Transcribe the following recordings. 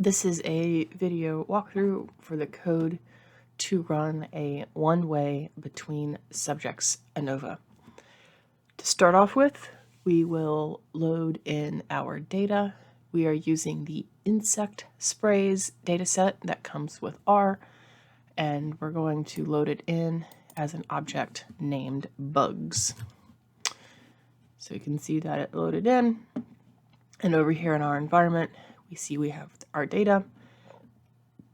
This is a video walkthrough for the code to run a one-way between subjects ANOVA. To start off with, we will load in our data. We are using the insect sprays dataset that comes with R, and we're going to load it in as an object named bugs. So you can see that it loaded in, and over here in our environment, we see we have our data,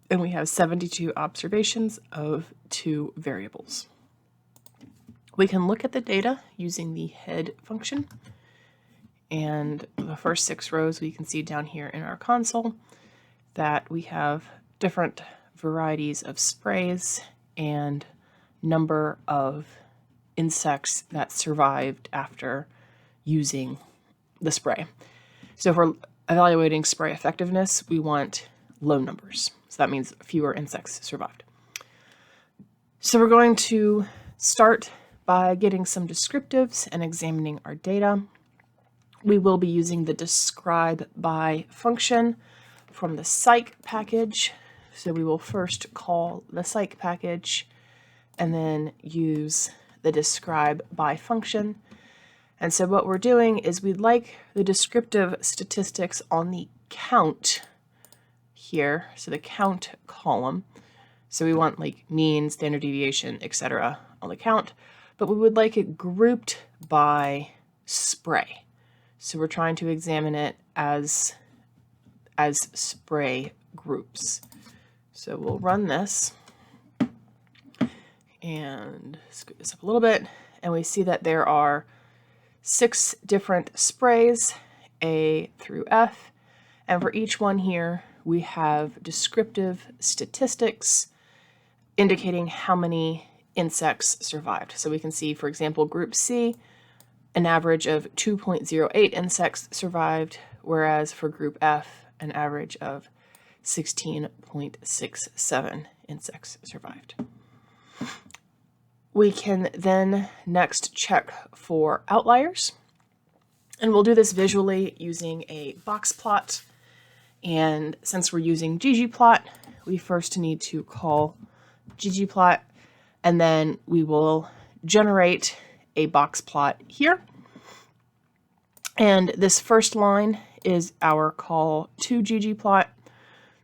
and we have 72 observations of 2 variables. We can look at the data using the head function, and the first 6 rows we can see down here in our console that we have different varieties of sprays and number of insects that survived after using the spray. So if we're evaluating spray effectiveness, we want low numbers. So that means fewer insects survived. So we're going to start by getting some descriptives and examining our data. We will be using the describe by function from the psych package. So we will first call the psych package and then use the describe by function. And so what we're doing is we'd like the descriptive statistics on the count here, so the count column. So we want like mean, standard deviation, etc. on the count, but we would like it grouped by spray. So we're trying to examine it as spray groups. So we'll run this and scoot this up a little bit, and we see that there are 6 different sprays, A through F, and for each one here we have descriptive statistics indicating how many insects survived. So we can see, for example, group C, an average of 2.08 insects survived, whereas for group F, an average of 16.67 insects survived. We can then next check for outliers, and we'll do this visually using a box plot. And since we're using ggplot, we first need to call ggplot, and then we will generate a box plot here. And this first line is our call to ggplot.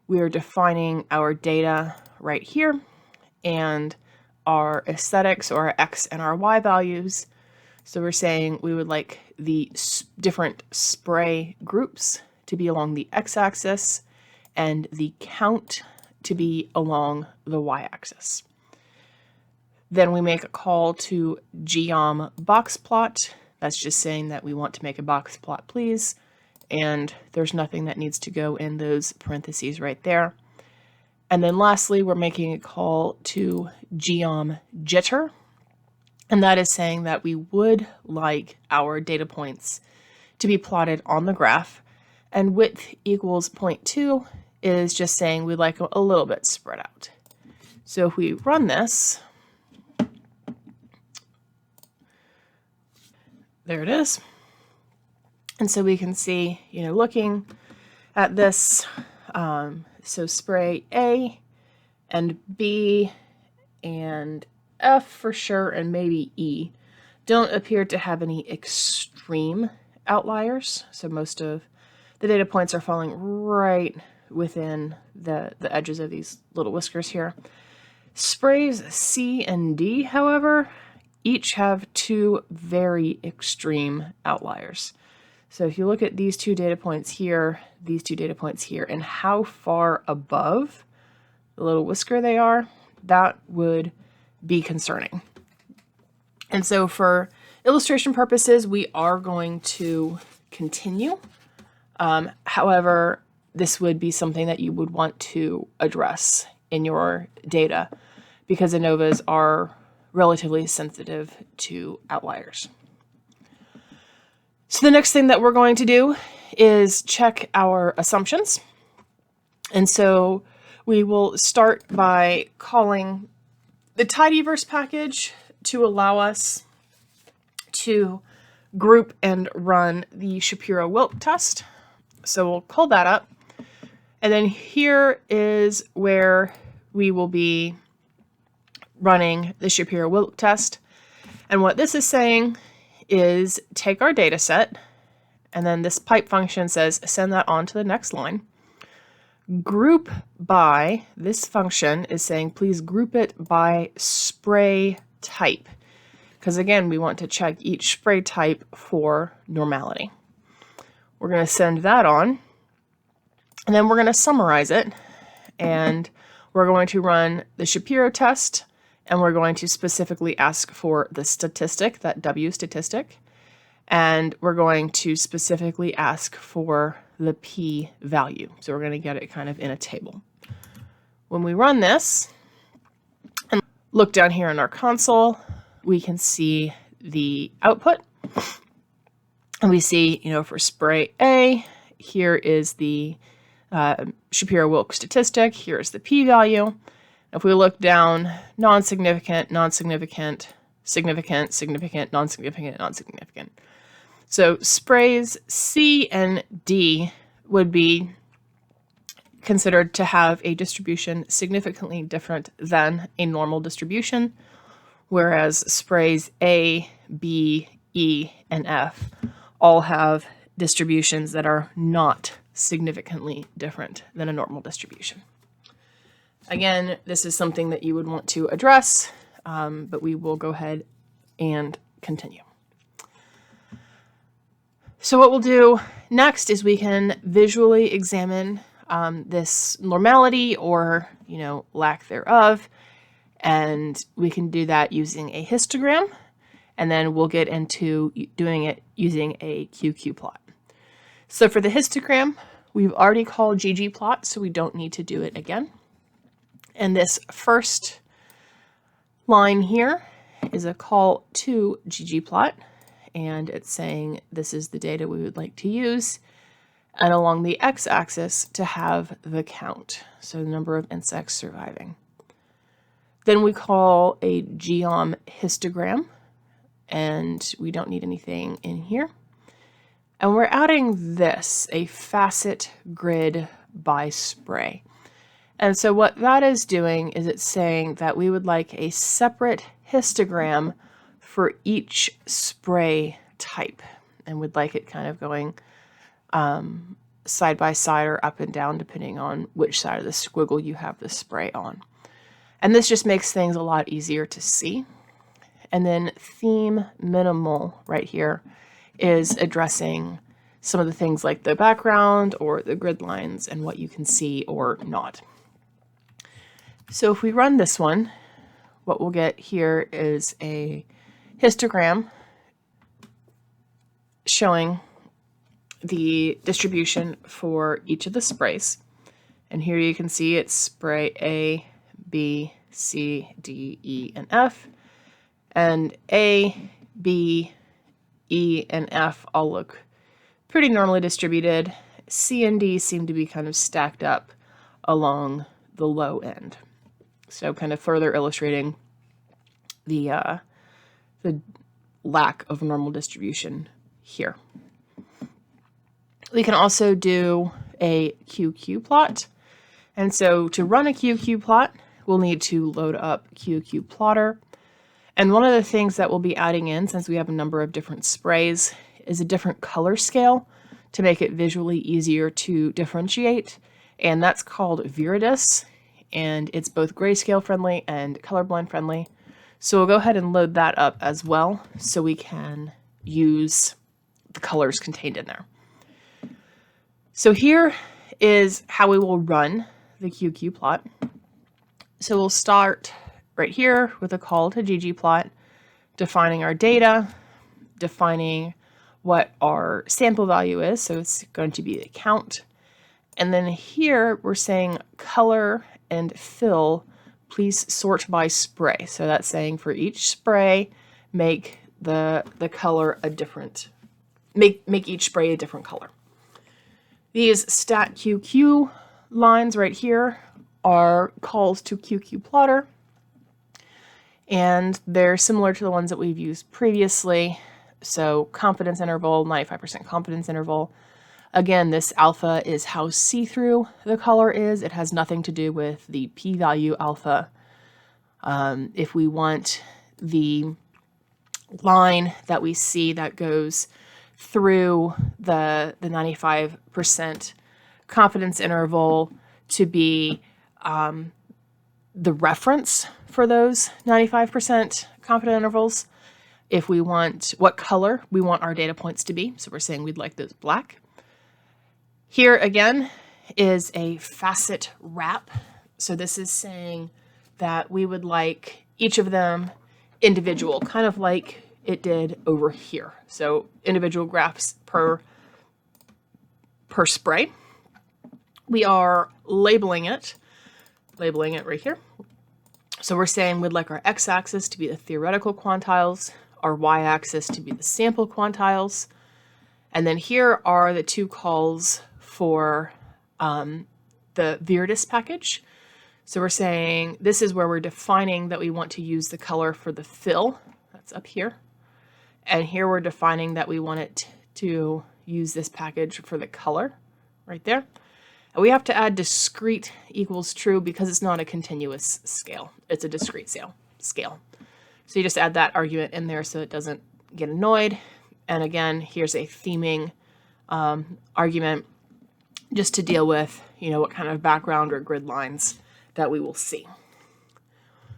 We are defining our data right here, and our aesthetics, or our X and our Y values. So we're saying we would like the different spray groups to be along the X-axis and the count to be along the Y-axis. Then we make a call to geom box plot. That's just saying that we want to make a box plot, please. And there's nothing that needs to go in those parentheses right there. And then lastly, we're making a call to geom jitter, and that is saying that we would like our data points to be plotted on the graph, and width equals 0.2 is just saying we'd like a little bit spread out. So if we run this, there it is. And so we can see, looking at this, so spray A and B and F for sure, and maybe E, don't appear to have any extreme outliers. So most of the data points are falling right within the edges of these little whiskers here. Sprays C and D, however, each have 2 very extreme outliers. So if you look at these 2 data points here, these 2 data points here, and how far above the little whisker they are, that would be concerning. And so for illustration purposes, we are going to continue. However, this would be something that you would want to address in your data because ANOVAs are relatively sensitive to outliers. So the next thing that we're going to do is check our assumptions. And so we will start by calling the tidyverse package to allow us to group and run the Shapiro-Wilk test. So we'll call that up. And then here is where we will be running the Shapiro-Wilk test. And what this is saying is take our data set, and then this pipe function says send that on to the next line. Group by, this function is saying please group it by spray type. Because again, we want to check each spray type for normality. We're going to send that on, and then we're going to summarize it, and we're going to run the Shapiro test, and we're going to specifically ask for the statistic, that W statistic, and we're going to specifically ask for the P value. So we're going to get it kind of in a table. When we run this and look down here in our console, we can see the output. And we see, for spray A, here is the Shapiro-Wilk statistic. Here's the p-value. If we look down, non-significant, non-significant, significant, significant, non-significant, non-significant. So sprays C and D would be considered to have a distribution significantly different than a normal distribution, whereas sprays A, B, E, and F all have distributions that are not significantly different than a normal distribution. Again, this is something that you would want to address, but we will go ahead and continue. So what we'll do next is we can visually examine this normality or, lack thereof, and we can do that using a histogram, and then we'll get into doing it using a QQ plot. So for the histogram, we've already called ggplot, so we don't need to do it again. And this first line here is a call to ggplot, and it's saying this is the data we would like to use, and along the x-axis to have the count, so the number of insects surviving. Then we call a geom histogram, and we don't need anything in here. And we're adding this, a facet grid by spray. And so what that is doing is it's saying that we would like a separate histogram for each spray type, and would like it kind of going side by side or up and down depending on which side of the squiggle you have the spray on. And this just makes things a lot easier to see. And then theme minimal right here is addressing some of the things like the background or the grid lines and what you can see or not. So if we run this one, what we'll get here is a histogram showing the distribution for each of the sprays. And here you can see it's spray A, B, C, D, E, and F. And A, B, E, and F all look pretty normally distributed. C and D seem to be kind of stacked up along the low end. So kind of further illustrating the lack of normal distribution here. We can also do a QQ plot. And so to run a QQ plot, we'll need to load up QQ plotter. And one of the things that we'll be adding in, since we have a number of different sprays, is a different color scale to make it visually easier to differentiate. And that's called Viridis. And it's both grayscale friendly and colorblind friendly. So we'll go ahead and load that up as well so we can use the colors contained in there. So here is how we will run the QQ plot. So we'll start right here with a call to ggplot, defining our data, defining what our sample value is. So it's going to be the count. And then here we're saying color and fill, please sort by spray. So that's saying for each spray, make the color a different, make each spray a different color. These stat QQ lines right here are calls to QQ plotter, and they're similar to the ones that we've used previously. So confidence interval, 95% confidence interval. Again, this alpha is how see-through the color is. It has nothing to do with the p-value alpha. If we want the line that we see that goes through the 95% confidence interval to be the reference for those 95% confidence intervals, if we want what color we want our data points to be, so we're saying we'd like those black. Here again is a facet wrap. So this is saying that we would like each of them individual, kind of like it did over here. So individual graphs per spray. We are labeling it right here. So we're saying we'd like our x-axis to be the theoretical quantiles, our y-axis to be the sample quantiles, and then here are the two calls for the Viridis package. So we're saying this is where we're defining that we want to use the color for the fill. That's up here. And here we're defining that we want it to use this package for the color right there. And we have to add discrete equals true because it's not a continuous scale. It's a discrete scale. So you just add that argument in there so it doesn't get annoyed. And again, here's a theming argument just to deal with, what kind of background or grid lines that we will see.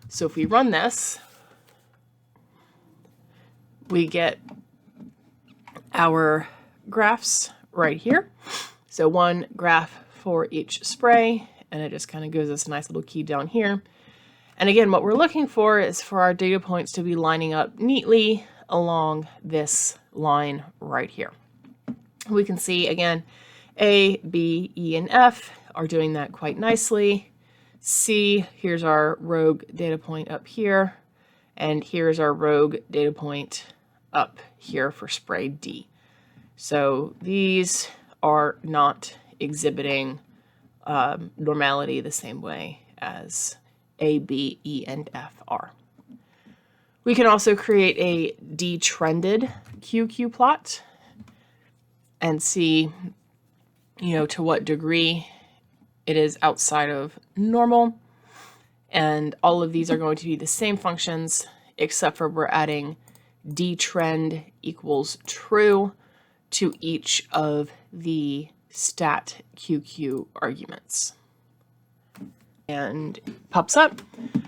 So if we run this, we get our graphs right here. So one graph for each spray, and it just kind of gives us a nice little key down here. And again, what we're looking for is for our data points to be lining up neatly along this line right here. We can see, again, A, B, E, and F are doing that quite nicely. C, here's our rogue data point up here, and here's our rogue data point up here for spray D. So these are not exhibiting normality the same way as A, B, E, and F are. We can also create a detrended QQ plot and see, to what degree it is outside of normal. And all of these are going to be the same functions, except for we're adding detrend equals true to each of the stat QQ arguments. And it pops up.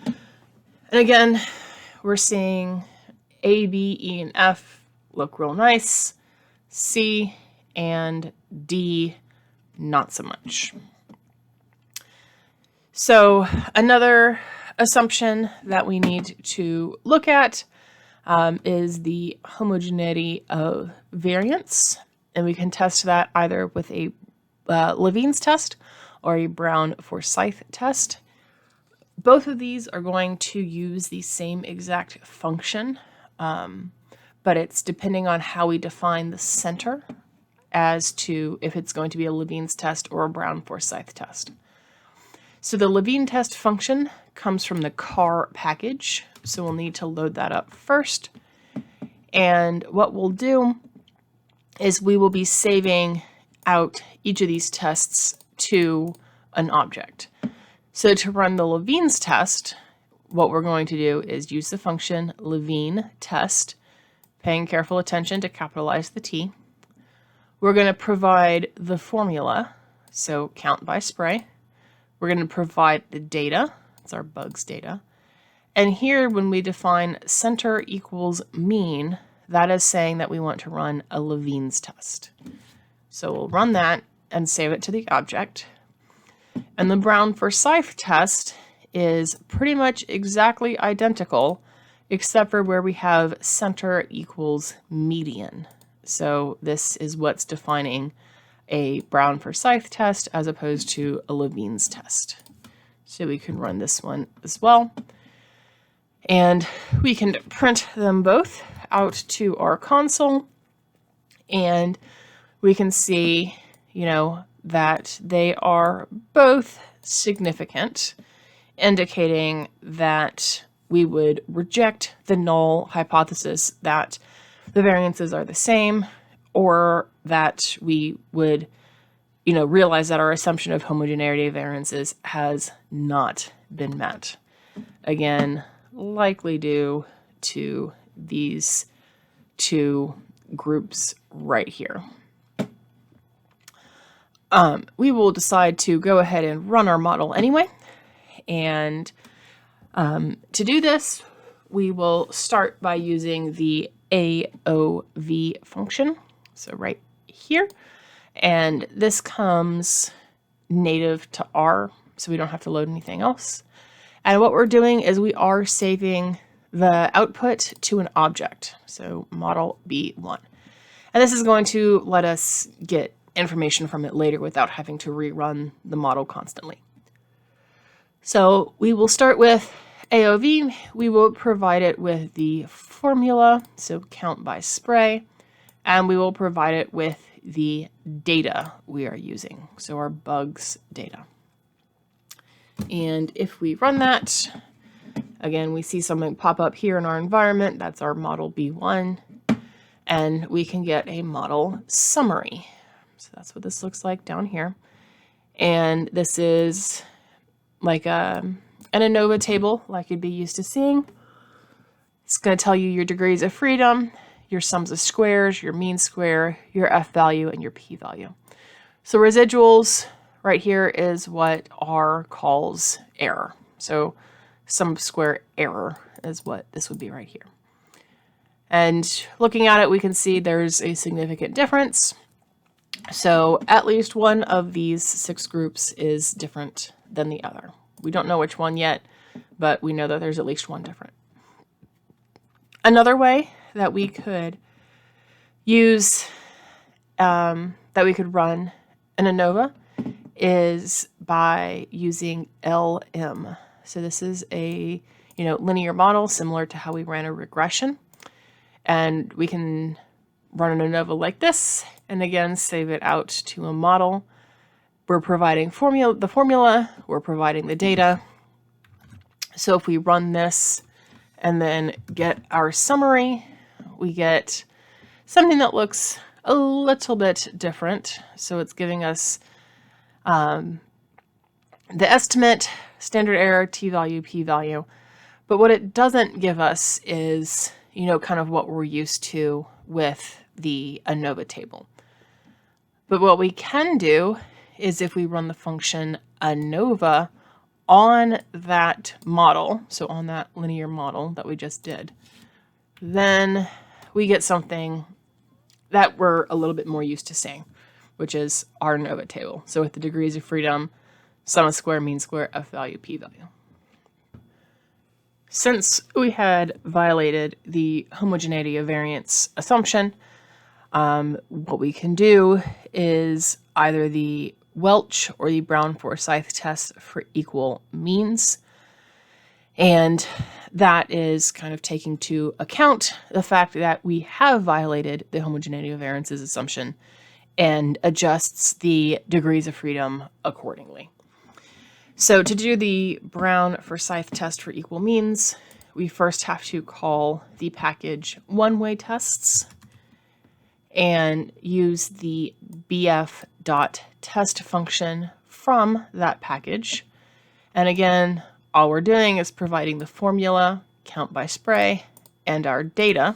And again, we're seeing A, B, E, and F look real nice. C and D, not so much. So another assumption that we need to look at is the homogeneity of variance. And we can test that either with a Levene's test or a Brown-Forsyth test. Both of these are going to use the same exact function, but it's depending on how we define the center as to if it's going to be a Levene's test or a Brown-Forsyth test. So the Levene test function comes from the car package, so we'll need to load that up first. And what we'll do is we will be saving out each of these tests to an object. So to run the Levene's test, what we're going to do is use the function Levene test, paying careful attention to capitalize the T. We're going to provide the formula, so count by spray. We're going to provide the data, it's our bugs data. And here when we define center equals mean, that is saying that we want to run a Levene's test. So we'll run that and save it to the object. And the Brown-Forsyth test is pretty much exactly identical, except for where we have center equals median. So this is what's defining a Brown-Forsyth test as opposed to a Levene's test. So we can run this one as well. And we can print them both out to our console. And we can see, that they are both significant, indicating that we would reject the null hypothesis that the variances are the same, or that we would, realize that our assumption of homogeneity of variances has not been met. Again, likely due to these two groups right here. We will decide to go ahead and run our model anyway. And to do this, we will start by using the AOV function. So right here. And this comes native to R, so we don't have to load anything else. And what we're doing is we are saving the output to an object, so model B1. And this is going to let us get information from it later without having to rerun the model constantly. So we will start with AOV. We will provide it with the formula, so count by spray, and we will provide it with the data we are using, so our bugs data. And if we run that, again, we see something pop up here in our environment. That's our model B1, and we can get a model summary. So that's what this looks like down here. And this is like an ANOVA table like you'd be used to seeing. It's going to tell you your degrees of freedom, your sums of squares, your mean square, your F value, and your P value. So residuals right here is what R calls error. So sum of square error is what this would be right here. And looking at it, we can see there's a significant difference. So at least one of these 6 groups is different than the other. We don't know which one yet, but we know that there's at least one different. Another way that we could use, that we could run an ANOVA is by using LM. So this is a linear model similar to how we ran a regression. And we can run an ANOVA like this, and again, save it out to a model. We're providing the formula, we're providing the data. So if we run this and then get our summary, we get something that looks a little bit different. So it's giving us the estimate, standard error, t-value, p-value. But what it doesn't give us is, kind of what we're used to with the ANOVA table. But what we can do is if we run the function ANOVA on that model, so on that linear model that we just did, then we get something that we're a little bit more used to seeing, which is our ANOVA table. So with the degrees of freedom, sum of square, mean square, F value, P value. Since we had violated the homogeneity of variance assumption, what we can do is either the Welch or the Brown-Forsyth test for equal means. And that is kind of taking to account the fact that we have violated the homogeneity of variances assumption and adjusts the degrees of freedom accordingly. So to do the Brown-Forsyth test for equal means, we first have to call the package one-way tests and use the bf.test function from that package. And again, all we're doing is providing the formula, count by spray, and our data.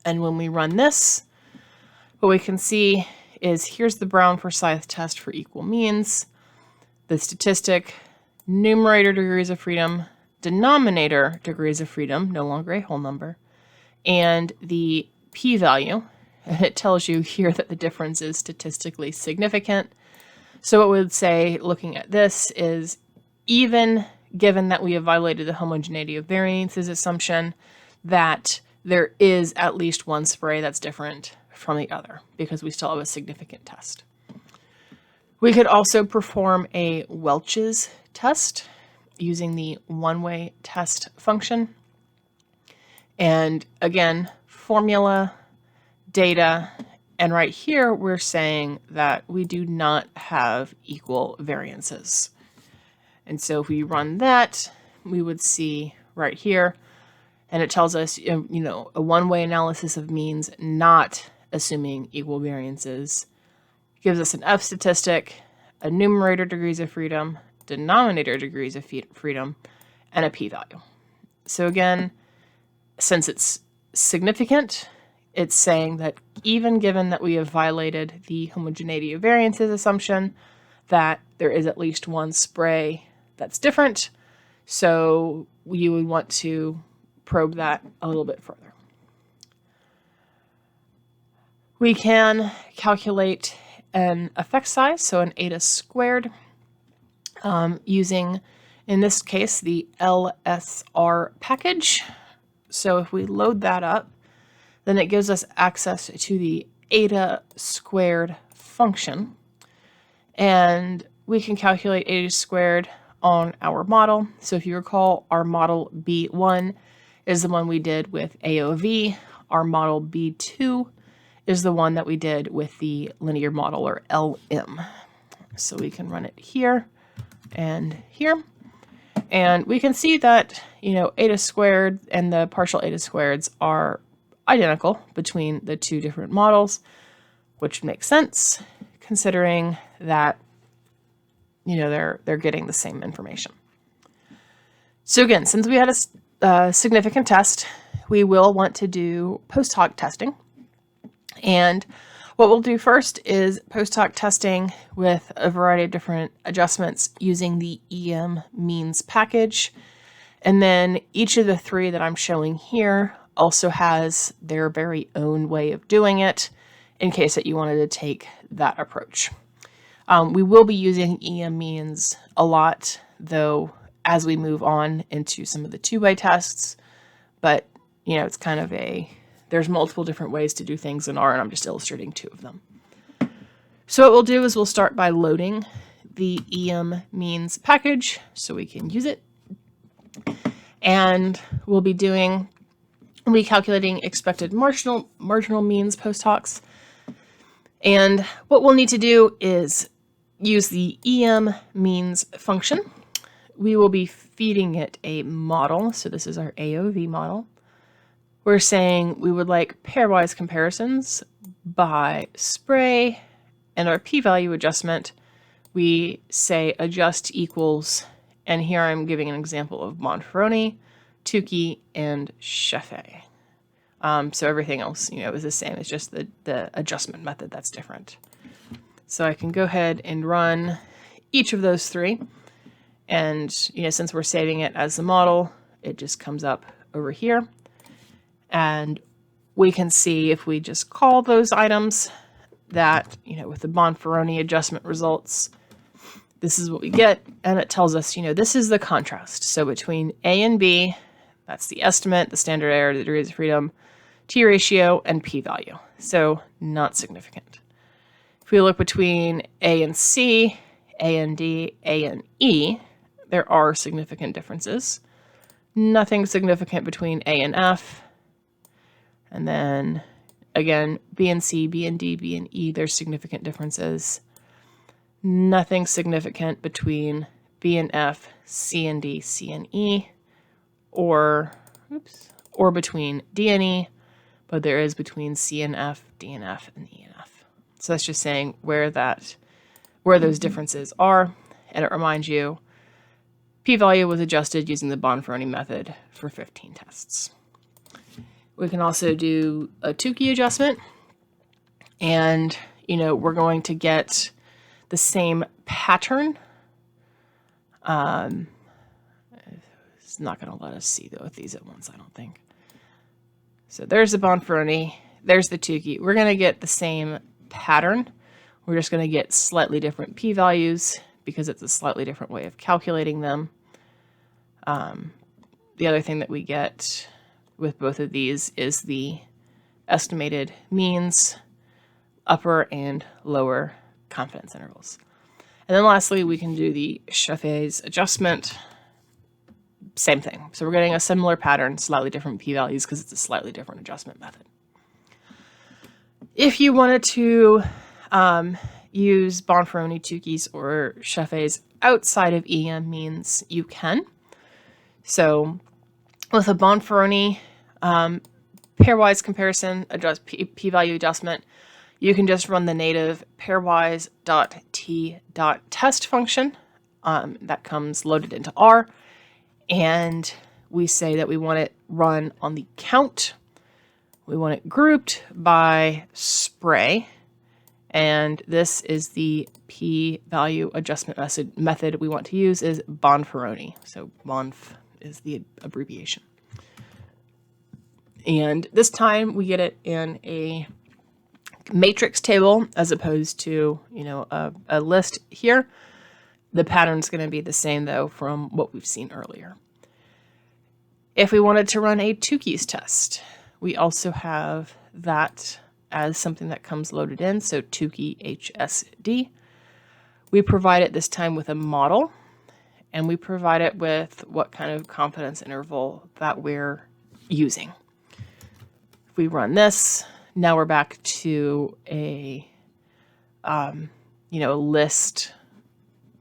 And when we run this, what we can see is here's the Brown-Forsyth test for equal means, the statistic, numerator degrees of freedom, denominator degrees of freedom, no longer a whole number, and the p-value. And it tells you here that the difference is statistically significant. So what we would say, looking at this, is even given that we have violated the homogeneity of variances assumption, that there is at least one spray that's different from the other, because we still have a significant test. We could also perform a Welch's test using the one-way test function. And again, formula, data, and right here we're saying that we do not have equal variances. And so if we run that, we would see right here, and it tells us, a one-way analysis of means not assuming equal variances. Gives us an F statistic, a numerator degrees of freedom, denominator degrees of freedom, and a p-value. So again, since it's significant, it's saying that even given that we have violated the homogeneity of variances assumption, that there is at least one spray that's different. So you would want to probe that a little bit further. We can calculate an effect size, so an eta squared, using, in this case, the LSR package. So if we load that up, then it gives us access to the eta squared function. And we can calculate eta squared on our model. So if you recall, our model B1 is the one we did with AOV. Our model B2 is the one that we did with the linear model, or LM. So we can run it here and here. And we can see that, eta squared and the partial eta squareds are identical between the two different models, which makes sense considering that, they're getting the same information. So again, since we had a significant test, we will want to do post-hoc testing. And what we'll do first is post-hoc testing with a variety of different adjustments using the EM means package. And then each of the three that I'm showing here also has their very own way of doing it in case that you wanted to take that approach. We will be using EM means a lot, though, as we move on into some of the two-way tests. But, it's kind of there's multiple different ways to do things in R, and I'm just illustrating two of them. So what we'll do is we'll start by loading the EM means package so we can use it. And we'll be calculating expected marginal means post-hocs. And what we'll need to do is use the EM means function. We will be feeding it a model. So this is our AOV model. We're saying we would like pairwise comparisons by spray, and our p-value adjustment, we say adjust equals, and here I'm giving an example of Bonferroni, Tukey, and Chaffee. So everything else, is the same. It's just the adjustment method that's different. So I can go ahead and run each of those three. And, since we're saving it as the model, it just comes up over here. And we can see if we just call those items that, with the Bonferroni adjustment results, this is what we get. And it tells us, this is the contrast. So between A and B, that's the estimate, the standard error, the degrees of freedom, t ratio, and p-value. So not significant. If we look between A and C, A and D, A and E, there are significant differences. Nothing significant between A and F. And then, again, B and C, B and D, B and E, there's significant differences. Nothing significant between B and F, C and D, C and E, or between D and E, but there is between C and F, D and F, and E and F. So that's just saying where those differences are. And it reminds you, p-value was adjusted using the Bonferroni method for 15 tests. We can also do a Tukey adjustment, and, we're going to get the same pattern. It's not going to let us see, though, with these at once, I don't think. So there's the Bonferroni, there's the Tukey. We're going to get the same pattern. We're just going to get slightly different p-values because it's a slightly different way of calculating them. The other thing that we get with both of these is the estimated means, upper and lower confidence intervals. And then lastly, we can do the Chaffee's adjustment. Same thing. So we're getting a similar pattern, slightly different p-values because it's a slightly different adjustment method. If you wanted to use Bonferroni, Tukey's, or Chaffee's outside of EM means, you can. So with a Bonferroni pairwise comparison, p-value adjustment, you can just run the native pairwise.t.test function that comes loaded into R, and we say that we want it run on the count. We want it grouped by spray, and this is the p-value adjustment method we want to use is Bonferroni. So Bonf is the abbreviation. And this time we get it in a matrix table as opposed to, a list here. The pattern's going to be the same, though, from what we've seen earlier. If we wanted to run a 2-keys test, we also have that as something that comes loaded in, so 2-key HSD. We provide it this time with a model, and we provide it with what kind of confidence interval that we're using. If we run this, now we're back to a, list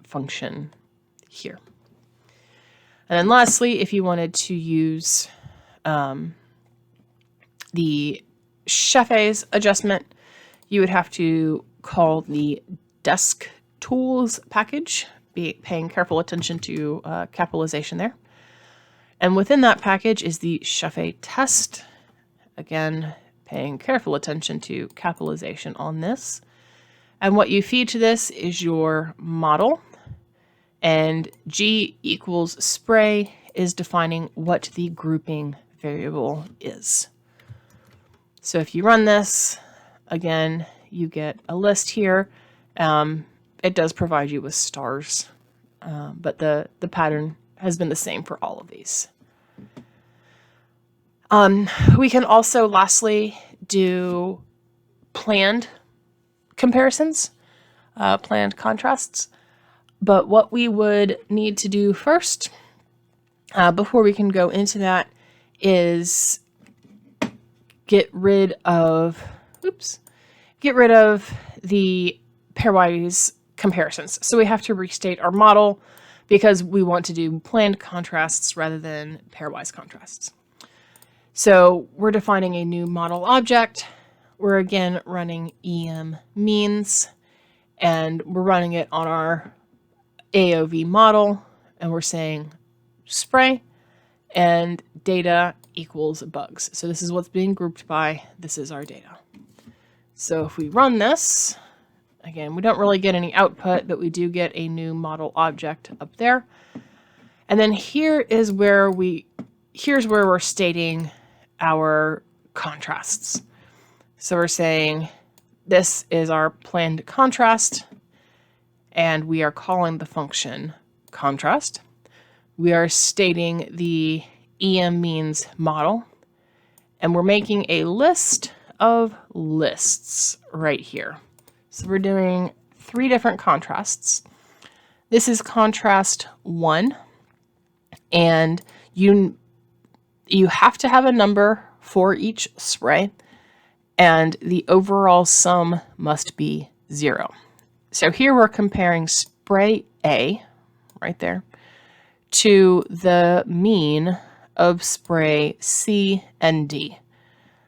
function here. And then lastly, if you wanted to use the Chef's adjustment, you would have to call the desk tools package, paying careful attention to capitalization there. And within that package is the Chef test. Again, paying careful attention to capitalization on this. And what you feed to this is your model, and G equals spray is defining what the grouping variable is. So if you run this, again, you get a list here. It does provide you with stars, but the pattern has been the same for all of these. We can also lastly do planned comparisons, planned contrasts. But what we would need to do first, before we can go into that, is get rid of the pairwise comparisons. So we have to restate our model because we want to do planned contrasts rather than pairwise contrasts. So we're defining a new model object. We're again running em means, and we're running it on our AOV model, and we're saying spray and data equals bugs. So this is what's being grouped by. This is our data. So if we run this, again, we don't really get any output, but we do get a new model object up there. And then here's where we're stating our contrasts. So we're saying this is our planned contrast, and we are calling the function contrast. We are stating the em means model, and we're making a list of lists right here. So we're doing 3 different contrasts. This is contrast 1, and you have to have a number for each spray, and the overall sum must be 0. So here we're comparing spray A, right there, to the mean of spray C and D.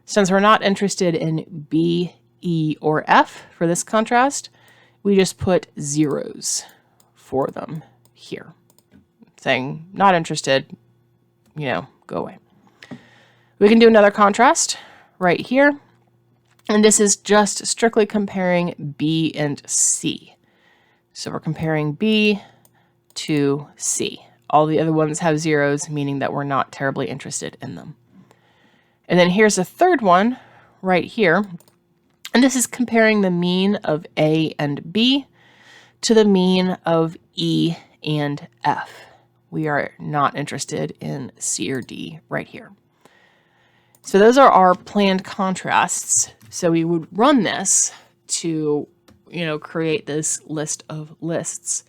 Since we're not interested in B, E, or F for this contrast, we just put zeros for them here, saying not interested, go away. We can do another contrast right here, and this is just strictly comparing B and C. So we're comparing B to C. All the other ones have zeros, meaning that we're not terribly interested in them. And then here's a third one right here, and this is comparing the mean of A and B to the mean of E and F. We are not interested in C or D right here. So those are our planned contrasts. So we would run this to, create this list of lists.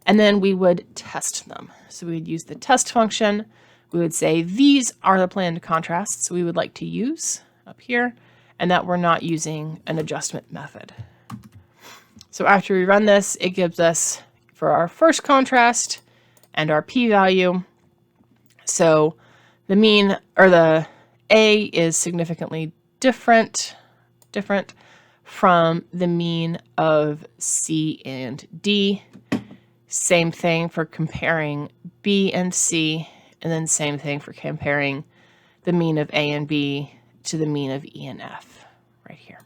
And then we would test them. So we would use the test function. We would say these are the planned contrasts we would like to use up here, and that we're not using an adjustment method. So after we run this, it gives us, for our first contrast and our p-value, so the mean, or the A is significantly different from the mean of C and D. Same thing for comparing B and C, and then same thing for comparing the mean of A and B to the mean of E and F right here.